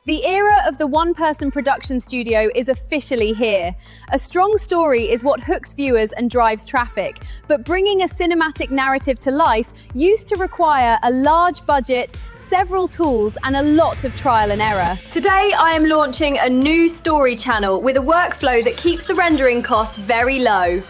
The era of the one-person production studio is officially here. A strong story is what hooks viewers and drives traffic, but bringing a cinematic narrative to life used to require a large budget, several tools, and a lot of trial and error. Today, I am launching a new story channel with a workflow that keeps the rendering cost very low.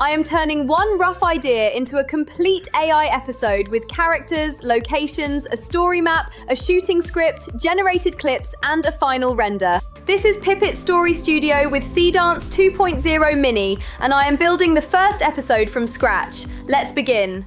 I am turning one rough idea into a complete AI episode with characters, locations, a story map, a shooting script, generated clips, and a final render. This is Pippit Story Studio with Seedance 2.0 Mini, and I am building the first episode from scratch. Let's begin.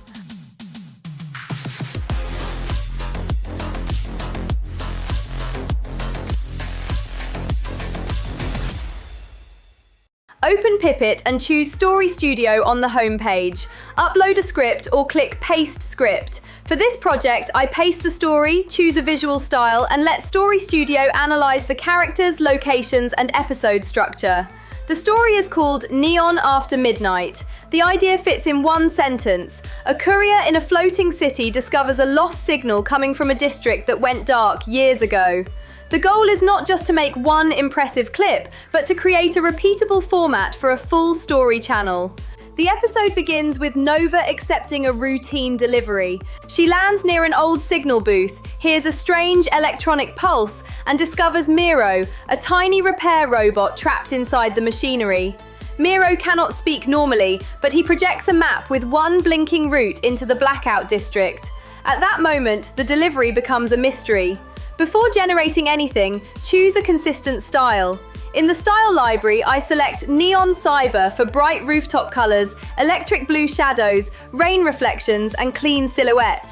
Open Pippit and choose Story Studio on the home page. Upload a script or click Paste Script. For this project, I paste the story, choose a visual style, and let Story Studio analyze the characters, locations, and episode structure. The story is called Neon After Midnight. The idea fits in one sentence. A courier in a floating city discovers a lost signal coming from a district that went dark years ago. The goal is not just to make one impressive clip, but to create a repeatable format for a full story channel. The episode begins with Nova accepting a routine delivery. She lands near an old signal booth, hears a strange electronic pulse, and discovers Miro, a tiny repair robot trapped inside the machinery. Miro cannot speak normally, but he projects a map with one blinking route into the blackout district. At that moment, the delivery becomes a mystery. Before generating anything, choose a consistent style. In the style library, I select Neon Cyber for bright rooftop colors, electric blue shadows, rain reflections, and clean silhouettes.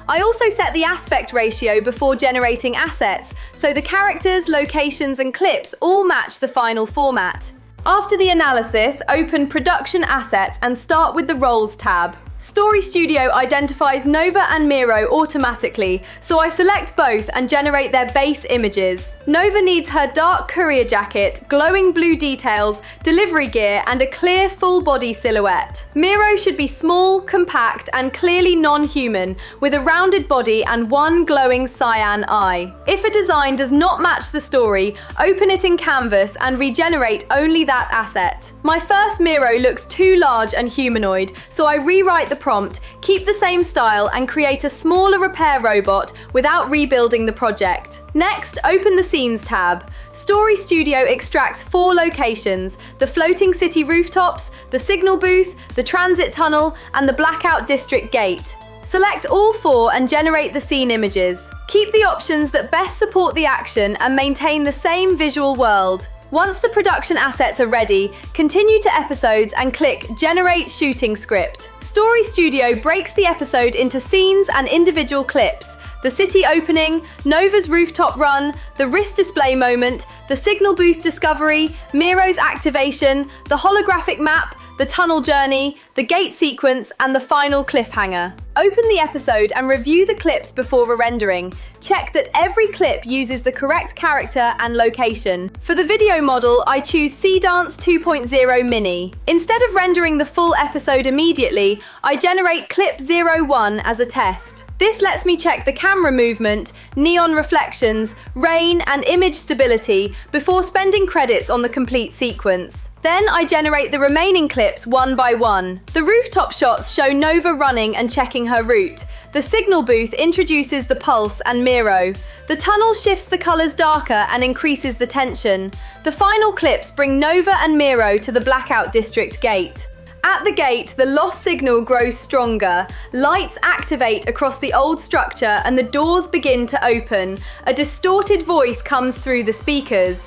I also set the aspect ratio before generating assets, so the characters, locations, and clips all match the final format. After the analysis, open Production Assets and start with the Roles tab. Story Studio identifies Nova and Miro automatically, so I select both and generate their base images. Nova needs her dark courier jacket, glowing blue details, delivery gear, and a clear full-body silhouette. Miro should be small, compact, and clearly non-human, with a rounded body and one glowing cyan eye. If a design does not match the story, open it in Canvas and regenerate only that asset. My first Miro looks too large and humanoid, so I rewrite the prompt, keep the same style, and create a smaller repair robot without rebuilding the project. Next, open the Scenes tab. Story Studio extracts 4 locations: the floating city rooftops, the signal booth, the transit tunnel, and the blackout district gate. Select all 4 and generate the scene images. Keep the options that best support the action and maintain the same visual world. Once the production assets are ready, continue to episodes and click Generate Shooting Script. Story Studio breaks the episode into scenes and individual clips: the city opening, Nova's rooftop run, the wrist display moment, the signal booth discovery, Miro's activation, the holographic map, the tunnel journey, the gate sequence, and the final cliffhanger. Open the episode and review the clips before rendering. Check that every clip uses the correct character and location. For the video model, I choose Seedance 2.0 Mini. Instead of rendering the full episode immediately, I generate clip 01 as a test. This lets me check the camera movement, neon reflections, rain, and image stability before spending credits on the complete sequence. Then I generate the remaining clips one by one. The rooftop shots show Nova running and checking her route. The signal booth introduces the pulse and Miro. The tunnel shifts the colors darker and increases the tension. The final clips bring Nova and Miro to the blackout district gate. At the gate, the lost signal grows stronger. Lights activate across the old structure and the doors begin to open. A distorted voice comes through the speakers.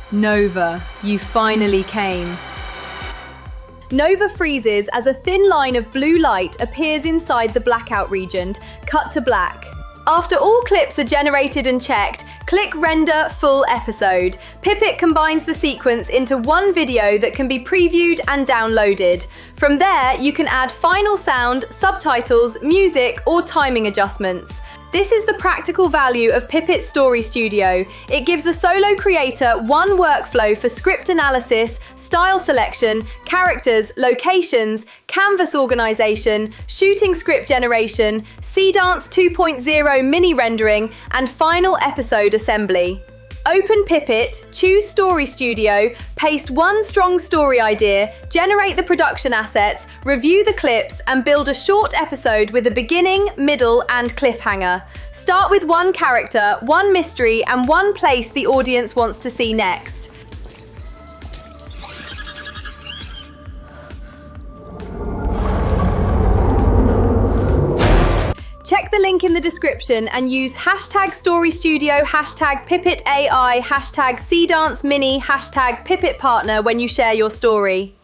Nova, you finally came. Nova freezes as a thin line of blue light appears inside the blackout region. Cut to black. After all clips are generated and checked, click Render Full Episode. Pippit combines the sequence into one video that can be previewed and downloaded. From there, you can add final sound, subtitles, music, or timing adjustments. This is the practical value of Pippit Story Studio. It gives the solo creator one workflow for script analysis, style selection, characters, locations, canvas organization, shooting script generation, Seedance 2.0 mini rendering, and final episode assembly. Open Pippit, choose Story Studio, paste one strong story idea, generate the production assets, review the clips, and build a short episode with a beginning, middle, and cliffhanger. Start with one character, one mystery, and one place the audience wants to see next. Check the link in the description and use hashtag Story Studio, hashtag Pippit AI, hashtag Seedance Mini, hashtag Pippit Partner when you share your story.